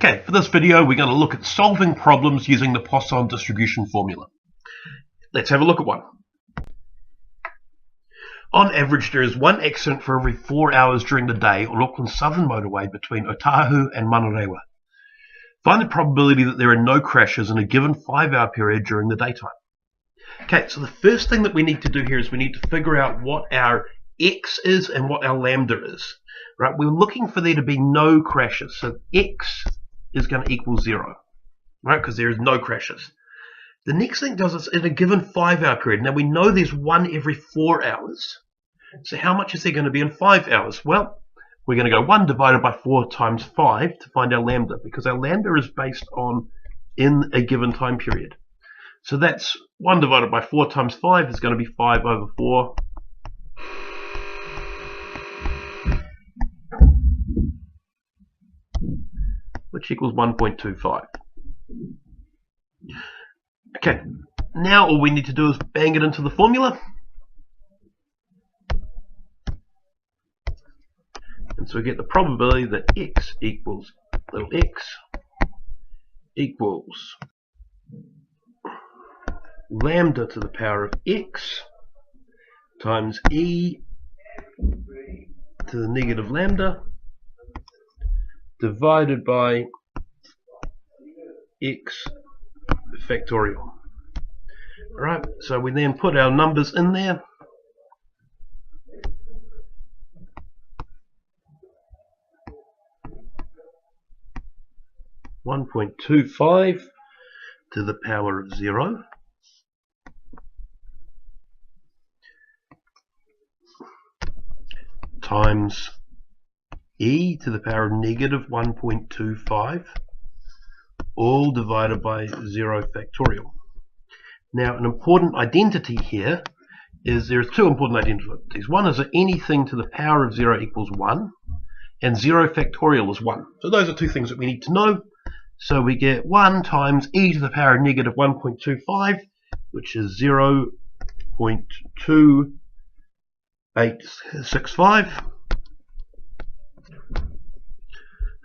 Okay, for this video we're going to look at solving problems using the Poisson distribution formula. Let's have a look at one. On average, there is one accident for every 4 hours during the day on Auckland's southern motorway between Otahu and Manarewa. Find the probability that there are no crashes in a given 5-hour period during the daytime. Okay, so the first thing that we need to do here is we need to figure out what our x is and what our lambda is. Right, we're looking for there to be no crashes, so x is going to equal 0, right, because there is no crashes. The next thing does is in a given 5-hour period. Now we know there's one every 4 hours, so how much is there going to be in 5 hours? Well, we're going to go 1 divided by 4 times 5 to find our lambda, because our lambda is based on in a given time period. So that's 1 divided by 4 times 5 is going to be 5 over 4. Which equals 1.25. Okay, now all we need to do is bang it into the formula. And so we get the probability that x equals little x equals lambda to the power of x times e to the negative lambda divided by x factorial. Alright, so we then put our numbers in there. (1.25) to the power of 0 times e to the power of negative 1.25, all divided by 0 factorial. Now, an important identity here is there's two important identities. One is that anything to the power of 0 equals 1, and 0 factorial is 1. So those are two things that we need to know. So we get 1 times e to the power of negative 1.25, which is 0.2865.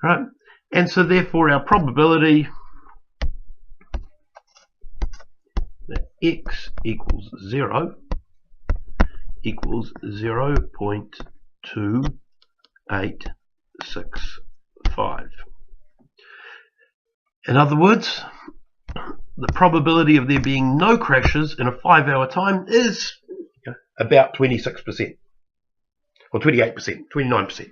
Right, and so therefore our probability that x equals 0 equals 0.2865. In other words, the probability of there being no crashes in a 5-hour time is about 26%. Or 28%, 29%.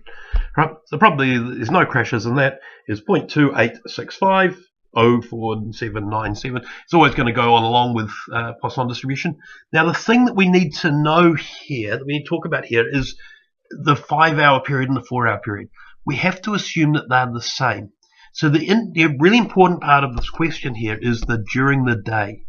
Right? So probably there's no crashes, and that is 0.2865, 0.4797. It's always going to go on along with Poisson distribution. Now the thing that we need to know here, that we need to talk about here, is the 5-hour period and the 4-hour period. We have to assume that they're the same. So the really important part of this question here is the during the day,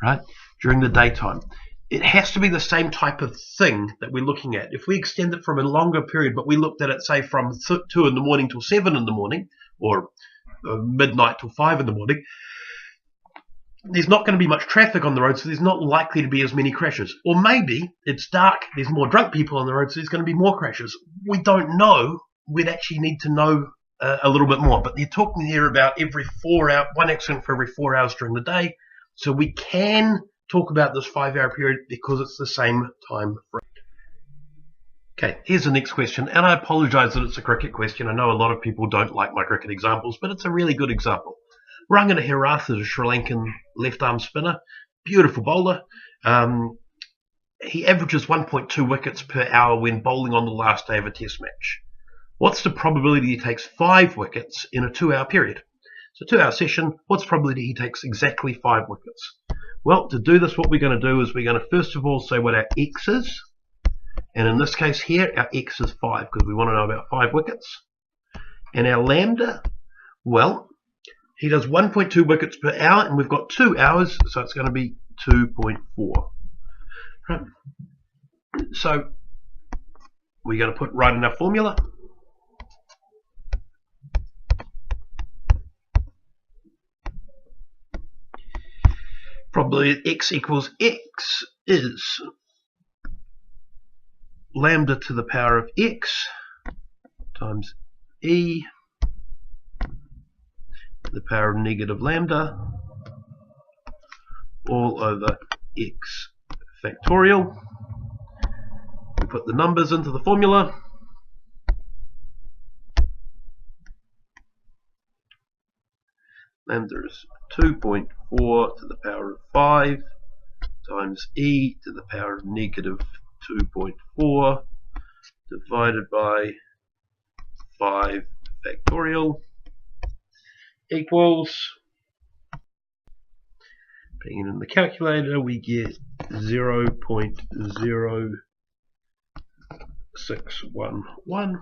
right? During the daytime. It has to be the same type of thing that we're looking at. If we extend it from a longer period, but we looked at it, say, from 2 in the morning till 7 in the morning, or midnight till 5 in the morning, there's not going to be much traffic on the road, so there's not likely to be as many crashes. Or maybe it's dark, there's more drunk people on the road, so there's going to be more crashes. We don't know. We'd actually need to know a little bit more. But they're talking here about every 4 hours, one accident for every 4 hours during the day. So we can talk about this 5-hour period because it's the same time frame. Okay, here's the next question, and I apologize that it's a cricket question. I know a lot of people don't like my cricket examples, but it's a really good example. Rangana Herath is a Sri Lankan left-arm spinner, beautiful bowler. He averages 1.2 wickets per hour when bowling on the last day of a test match. What's the probability he takes 5 wickets in a 2-hour period? So 2-hour session, what's the probability he takes exactly 5 wickets? Well, to do this, what we're going to do is we're going to first of all say what our x is. And in this case here, our x is 5 because we want to know about 5 wickets. And our lambda, well, he does 1.2 wickets per hour, and we've got 2 hours, so it's going to be 2.4. Right. So we're going to put right in our formula. Probability that x equals x is lambda to the power of x times e the power of negative lambda all over x factorial. We put the numbers into the formula. Lambda is 2.4 to the power of 5 times e to the power of negative 2.4 divided by 5 factorial equals, putting it in the calculator, we get 0.0611.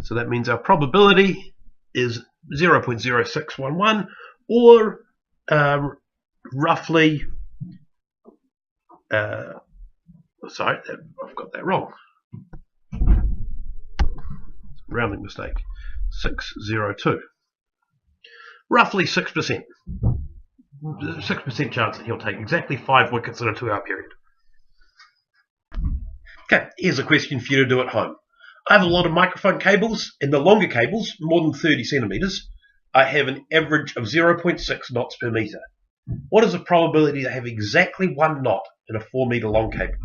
So that means our probability is 0.0611, or roughly, sorry, I've got that wrong. Rounding mistake. 602. Roughly 6%. 6% chance that he'll take exactly 5 wickets in a 2-hour period. Okay, here's a question for you to do at home. I have a lot of microphone cables, and the longer cables, more than 30 centimeters, I have an average of 0.6 knots per meter. What is the probability to have exactly 1 knot in a 4 meter long cable?